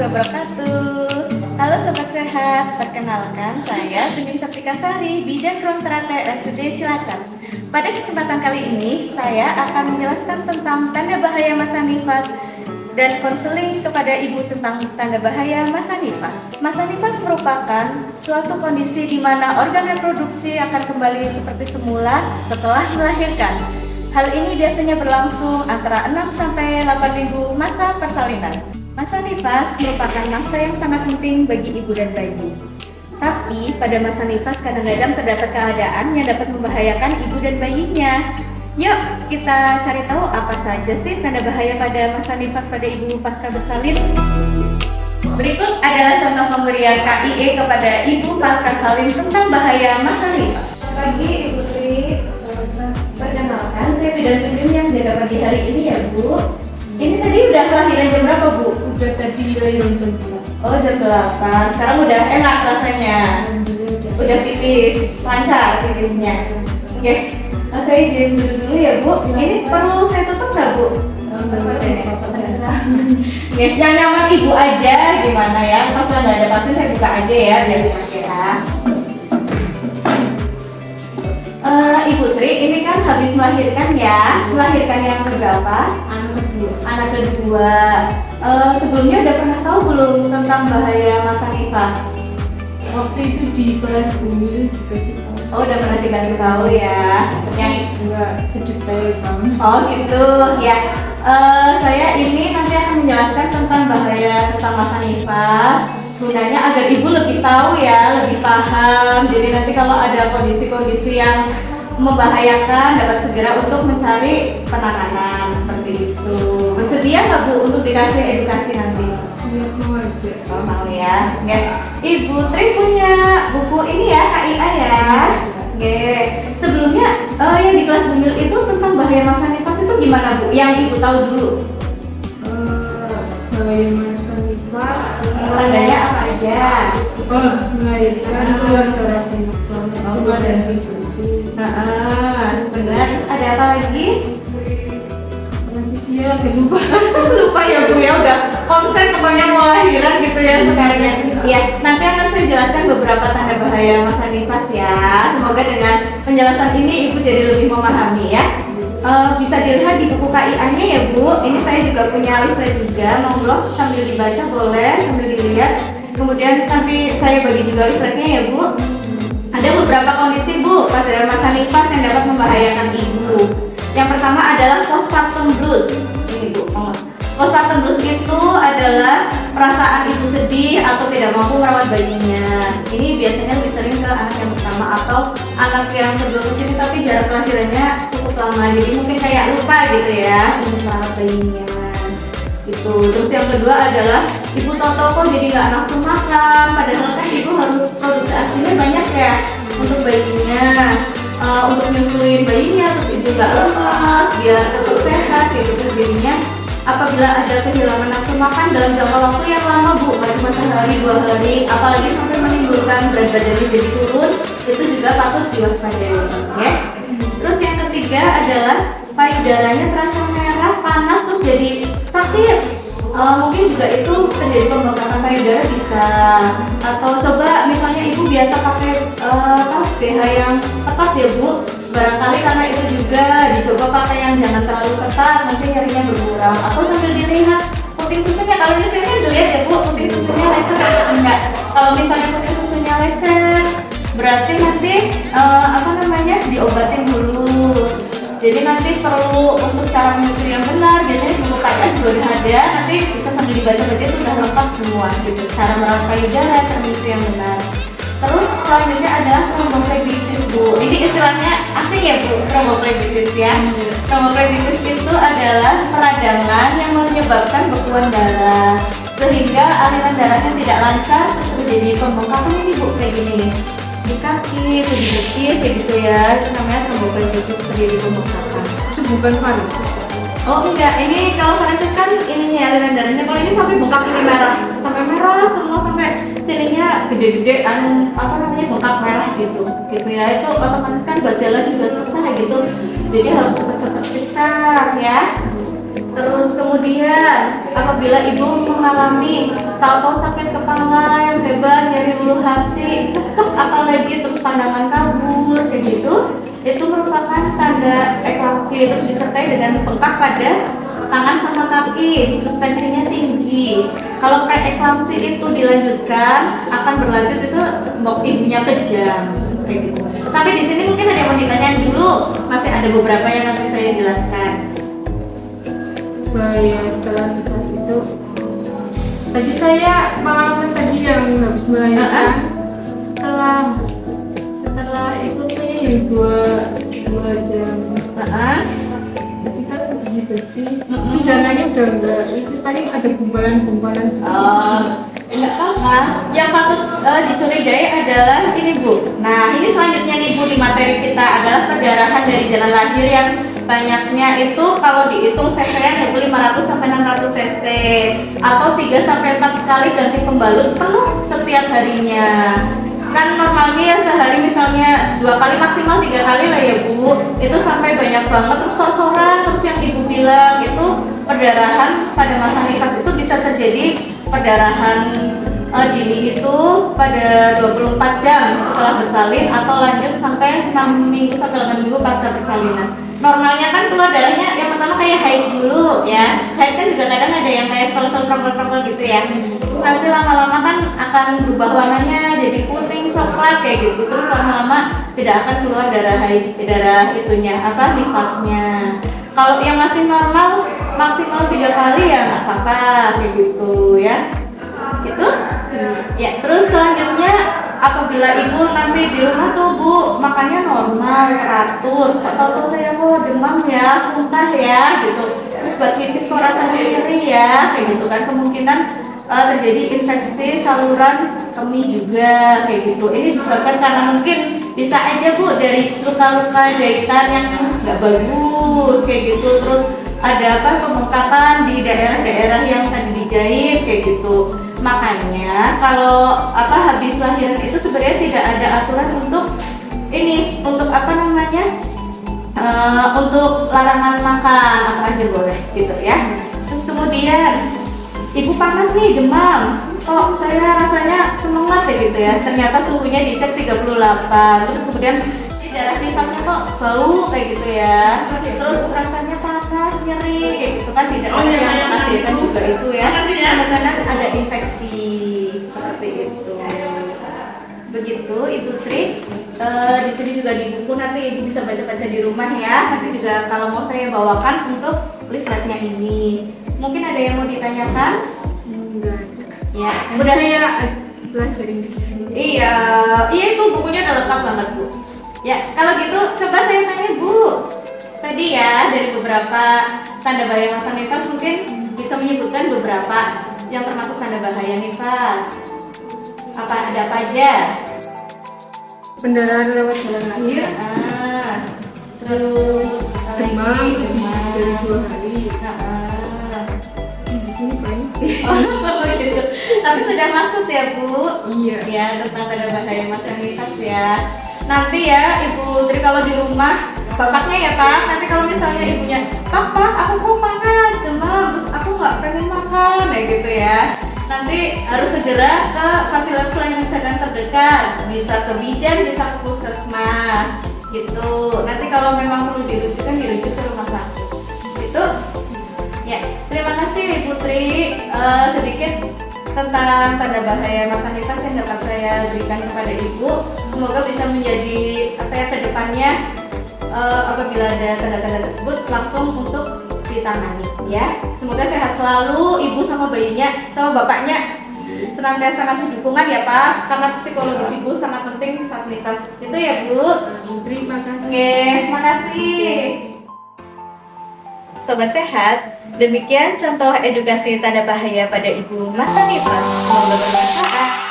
wabarakatuh. Halo Sobat Sehat, perkenalkan saya Tunyung Saptikasari, bidan ruang teratai RSUD Cilacap. Pada kesempatan kali ini, saya akan menjelaskan tentang tanda bahaya masa nifas dan konseling kepada ibu tentang tanda bahaya masa nifas. Masa nifas merupakan suatu kondisi di mana organ reproduksi akan kembali seperti semula setelah melahirkan. Hal ini biasanya berlangsung antara 6-8 minggu masa persalinan. Masa nifas merupakan masa yang sangat penting bagi ibu dan bayi. Tapi pada masa nifas kadang-kadang terdapat keadaan yang dapat membahayakan ibu dan bayinya. Yuk kita cari tahu apa saja sih tanda bahaya pada masa nifas pada ibu pasca bersalin. Berikut adalah contoh pemberian KIE kepada ibu pasca salin tentang bahaya masa nifas. Pagi Ibu Tri, perkenalkan saya bidan Tunyung yang jaga pagi hari ini ya Bu. Ini tadi udah kelahiran jam berapa Bu? Udah tadi lahiran jam 8. Oh jam 8, sekarang udah enak rasanya. Udah pipis, lancar pipisnya. Oke, saya izin dulu ya Bu. Ini perlu saya tutup nggak Bu? Yang nyaman ibu aja gimana ya? Pas nggak ada pasien saya buka aja ya biar enak ya. Ibu Tri, ini kan habis melahirkan ya? Melahirkan yang berapa? Anak kedua. Sebelumnya udah pernah tahu belum tentang bahaya masa nifas? Waktu itu di kelas bumil dikasih tahu. Oh, udah pernah dikasih tahu ya. Yang Enggak sedetail banget. oh gitu ya. Saya ini nanti akan menjelaskan tentang bahaya tentang masa nifas. Gunanya agar ibu lebih tahu ya, lebih paham. Jadi nanti kalau ada kondisi-kondisi yang membahayakan dapat segera untuk mencari penanganan seperti itu. Bersedia nggak Bu untuk dikasih edukasi nanti? Siap aja. Oh, mau ya. Oke. Ibu Tri punya buku ini ya, KIA ya. Oke. Sebelumnya yang di kelas bumil itu tentang bahaya masa nifas itu gimana Bu? Yang ibu tahu dulu. Bahaya masa nifas. Tandanya apa aja? Habis melahirkan keluar darah banyak banget. keluar darah. Benar. Terus ada apa lagi? Nanti siap lupa. Lupa ya Bu ya, udah konsen pokoknya mau lahiran gitu ya sekarang ya. Iya, nanti akan saya jelaskan beberapa tanda bahaya masa nifas ya. Semoga dengan penjelasan ini ibu jadi lebih memahami ya. Bisa dilihat di buku KIA-nya ya Bu. Ini saya juga punya leaflet juga, monggo sambil dibaca boleh, sambil dilihat. Kemudian nanti saya bagi juga leafletnya ya Bu. Ada beberapa kondisi Bu pada masa nifas yang dapat membahayakan ibu. Yang pertama adalah postpartum blues. Ini Bu, postpartum blues itu adalah perasaan ibu sedih atau tidak mampu merawat bayinya. Ini biasanya lebih sering ke anak yang pertama atau anak yang kedua kesini tapi jarak kelahirannya cukup lama. Jadi mungkin kayak lupa gitu ya untuk merawat bayinya. Gitu. Terus yang kedua adalah ibu tahu-tahu kok jadi nggak nafsu makan. Padahal kan ibu harus produksi asinya banyak ya untuk bayinya. Untuk nyusuin bayinya, terus ibu nggak lemas, biar tetap sehat gitu. Jadinya apabila ada kehilangan nafsu makan dalam jangka waktu yang lama Bu, nggak cuma sehari 2 hari, apalagi sampai menimbulkan berat badannya jadi turun, itu juga patut diwaspadai ya. Terus yang ketiga adalah payudaranya terasa merah, panas, terus jadi sakit. Mungkin juga itu terjadi pembengkakan payudara bisa, atau coba misalnya ibu biasa pakai BH yang ketat ya Bu, barangkali karena itu juga dicoba pakai yang jangan terlalu ketat, nanti nyerinya berkurang. Atau sambil dilihat puting susunya, kalau nyusunya dilihat ya Bu, puting susunya lecet atau enggak. Kalau misalnya puting susunya lecet, berarti nanti diobatin dulu. Jadi nanti perlu untuk cara menyusui yang benar, biasanya di buku KIA juga udah ada, nanti bisa sambil dibaca-baca itu udah lengkap semua gitu, cara merawat payudara, cara menyusui yang benar. Terus selanjutnya adalah tromboflebitis Bu. Ini istilahnya asing ya Bu, tromboflebitis ya. Tromboflebitis itu adalah peradangan yang menyebabkan bekuan darah, sehingga aliran darahnya tidak lancar, terus terjadi pembengkakan ini Bu, kayak gini nih. Di kaki, di betis, kayak gitu ya. Itu namanya tromboflebitis, terjadi pembengkakan. Itu bukan varises. Oh enggak, ini kalau varises kan ininya aliran darahnya. Kalau ini sampai bengkak ini merah, sampai merah semua, sampai sininya gede-gede, bengkak merah gitu ya. Itu otomatis kan gejala juga susah gitu. Jadi harus cepet-cepet periksa ya. Terus kemudian apabila ibu mengalami tahu-tahu sakit kepala yang hebat, nyeri ulu hati, sesek apalagi terus pandangan kabur kayak gitu, itu merupakan tanda eklampsi. Terus disertai dengan bengkak pada tangan sama kaki, terus tensinya tinggi. Kalau preeklampsi itu dilanjutkan akan berlanjut itu ibunya kejang kayak gitu. Sampai di sini mungkin ada yang mau ditanyain dulu, masih ada beberapa yang nanti saya jelaskan. Bahaya setelah nikah itu. Tadi saya pengalaman tadi yang habis melahirkan. Setelah ikut nih dua jam. Tadi kan bersih. Itu dananya udah enggak. Itu paling ada gumpalan-gumpalan. Enggak apa-apa. Yang patut dicurigai adalah ini Bu. Nah ini selanjutnya nih Bu, di materi kita adalah perdarahan dari jalan lahir yang banyaknya itu kalau dihitung cc-nya 500 sampai 600 cc atau 3 sampai 4 kali ganti pembalut penuh setiap harinya. Kan normalnya ya sehari misalnya 2 kali maksimal 3 kali lah ya Bu. Itu sampai banyak banget terus sor-soran. Terus yang Ibu bilang itu perdarahan pada masa nifas itu bisa terjadi perdarahan dini itu pada 24 jam setelah bersalin atau lanjut sampai 6 minggu sampai 8 minggu pasca persalinan. Normalnya kan keluar darahnya yang pertama kayak haid dulu ya. Haid kan juga kadang ada yang kayak stol-stol prongkol-prongkol gitu ya. Terus nanti lama-lama kan akan berubah warnanya jadi kuning, coklat kayak gitu. Terus lama-lama tidak akan keluar darah haid, darah itunya nifasnya. Kalau yang masih normal maksimal 3 kali ya nggak apa-apa kayak gitu ya. Itu ya. Terus selanjutnya apabila ibu nanti di rumah tuh Bu makannya normal, teratur, atau saya demam ya, muntah ya gitu, terus buat pipis kok rasanya nyeri ya kayak gitu kan, kemungkinan terjadi infeksi saluran kemih juga kayak gitu. Ini disebabkan karena mungkin bisa aja Bu dari luka-luka jahitan yang nggak bagus kayak gitu, terus ada pembengkakan di daerah-daerah yang tadi dijahit kayak gitu. Makanya kalau habis lahiran itu sebenarnya tidak ada aturan untuk ini, untuk untuk larangan makan, apa aja boleh gitu ya. Terus kemudian ibu panas nih, demam, kok saya rasanya semangat ya gitu ya, ternyata suhunya dicek 38. Terus kemudian darah nifasnya kok bau kayak gitu ya, terus rasanya panas, nyeri kayak gitu kan, tidak ada yang menghasilkan juga itu ya, kadang-kadang ada infeksi seperti itu. Begitu Ibu Tri. Di sini juga di buku nanti Ibu bisa baca-baca di rumah ya. Nanti juga kalau mau saya bawakan untuk leafletnya ini. Mungkin ada yang mau ditanyakan? Enggak ada. Ya, Udah saya pelajarin sih. Iya itu bukunya udah lengkap banget Bu. Ya, kalau gitu coba saya tanya Bu. Tadi ya dari beberapa tanda bahaya masa nifas mungkin bisa menyebutkan beberapa yang termasuk tanda bahaya nifas. Ada apa aja? Pendarahan lewat jalan lahir, Terus demam lebih dari 2 hari. Di sini banyak sih. Gitu. Tapi sudah maksud ya Bu? Iya. Ya, tentang tanda bahaya masa nifas ya. Nanti ya Ibu Tri kalau di rumah, bapaknya ya Pak, nanti kalau misalnya ibunya, Pak, aku kok panas, demam, terus aku nggak pengen makan, ya gitu ya. Nanti harus segera ke fasilitas pelayanan kesehatan terdekat, bisa ke bidan, bisa ke puskesmas, gitu. Nanti kalau memang perlu dirujuk ke rumah sakit. Gitu. Ya, terima kasih Ibu Tri. Sedikit tentang tanda bahaya masa nifas yang dapat saya berikan kepada Ibu. Semoga bisa menjadi kedepannya apabila ada tanda-tanda tersebut langsung untuk ditangani ya. Semoga sehat selalu Ibu sama bayinya sama bapaknya, senantiasa ngasih dukungan ya Pak, karena psikologis Ibu sangat penting saat nifas. Itu ya Bu. Terima kasih. Oke, makasih. Sobat sehat, demikian contoh edukasi tanda bahaya pada ibu masa nifas. Semoga bermanfaat.